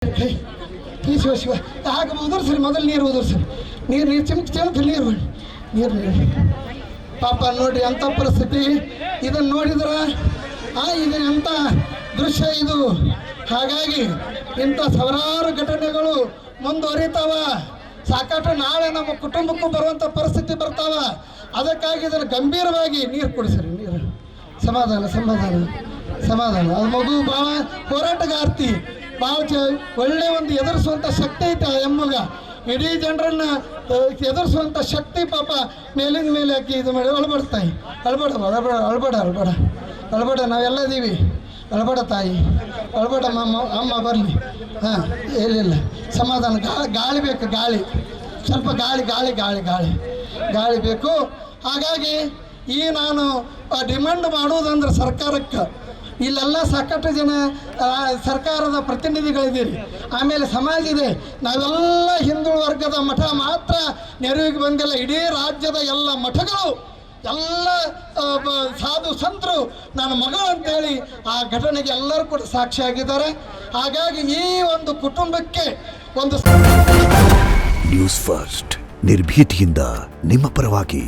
ಈ ಶಿವ ಶಿವ ಹಾಗೆ ಉದುರ್ಸ್ರಿ, ಮೊದಲು ನೀರು ಉದುರ್ಸ್ರಿ, ನೀರು ಚಿಮ್ಕಿ ನೀರು ನೀರು ಪಾಪ ನೋಡ್ರಿ ಅಂಥ ಪರಿಸ್ಥಿತಿ. ಇದನ್ನು ನೋಡಿದ್ರೆ ಇದು ಎಂಥ ದೃಶ್ಯ ಇದು. ಹಾಗಾಗಿ ಇಂಥ ಸಾವಿರಾರು ಘಟನೆಗಳು ಮುಂದುವರಿತಾವ. ಸಾಕಷ್ಟು ನಾಳೆ ನಮ್ಮ ಕುಟುಂಬಕ್ಕೂ ಬರುವಂಥ ಪರಿಸ್ಥಿತಿ ಬರ್ತಾವ. ಅದಕ್ಕಾಗಿ ಇದನ್ನು ಗಂಭೀರವಾಗಿ ನೀರು ಕುಡಿಸ್ರಿ, ನೀರು ಸಮಾಧಾನ ಸಮಾಧಾನ ಸಮಾಧಾನ. ಅದು ಮಗು ಭಾಳ ಹೋರಾಟಗಾರ್ತಿ, ಭಾಳ ಒಳ್ಳೆ ಒಂದು ಎದುರಿಸುವಂಥ ಶಕ್ತಿ ಐತೆ ಆ ಎಮ್ಮಗ. ಇಡೀ ಜನರನ್ನು ಎದುರಿಸುವಂಥ ಶಕ್ತಿ ಪಾಪ ಮೇಲಿಂದ ಮೇಲೆ ಹಾಕಿ ಇದು ಮಾಡಿ ಅಳ್ಬಡ್ತಾಯಿ. ಅಳ್ಬೇಡ ಅಳ್ಬೇಡ ಅಳ್ಬೇಡ ಅಳ್ಬೇಡ ಅಳ್ಬೇಡ, ನಾವೆಲ್ಲ ಇದ್ದೀವಿ. ಅಳ್ಬೇಡ ತಾಯಿ, ಅಳ್ಬೇಡ ಅಮ್ಮ ಬರಲಿ. ಹಾಂ ಏನಿಲ್ಲ, ಸಮಾಧಾನ. ಗಾಳಿ ಬೇಕು, ಗಾಳಿ ಸ್ವಲ್ಪ ಗಾಳಿ ಗಾಳಿ ಗಾಳಿ ಗಾಳಿ ಗಾಳಿ ಬೇಕು. ಹಾಗಾಗಿ ಈ ನಾನು ಡಿಮಾಂಡ್ ಮಾಡುವುದಂದ್ರೆ ಸರ್ಕಾರಕ್ಕೆ, ಇಲ್ಲೆಲ್ಲ ಸಾಕಷ್ಟು ಜನ ಸರ್ಕಾರದ ಪ್ರತಿನಿಧಿಗಳಿದ್ದೀರಿ, ಆಮೇಲೆ ಸಮಾಜ ಇದೆ. ನಾವೆಲ್ಲ ಹಿಂದುಳಿದ ವರ್ಗದ ಮಠ ಮಾತ್ರ ನೆರವಿಗೆ ಬಂದಿಲ್ಲ. ಇಡೀ ರಾಜ್ಯದ ಎಲ್ಲ ಮಠಗಳು, ಎಲ್ಲ ಸಾಧು ಸಂತರು ನನ್ನ ಮಗಳು ಅಂತೇಳಿ ಆ ಘಟನೆಗೆ ಎಲ್ಲರೂ ಕೂಡ ಸಾಕ್ಷಿಯಾಗಿದ್ದಾರೆ. ಹಾಗಾಗಿ ಈ ಒಂದು ಕುಟುಂಬಕ್ಕೆ ಒಂದು ನ್ಯೂಸ್ ಫಸ್ಟ್ ನಿರ್ಭೀತಿಯಿಂದ ನಿಮ್ಮ ಪರವಾಗಿ.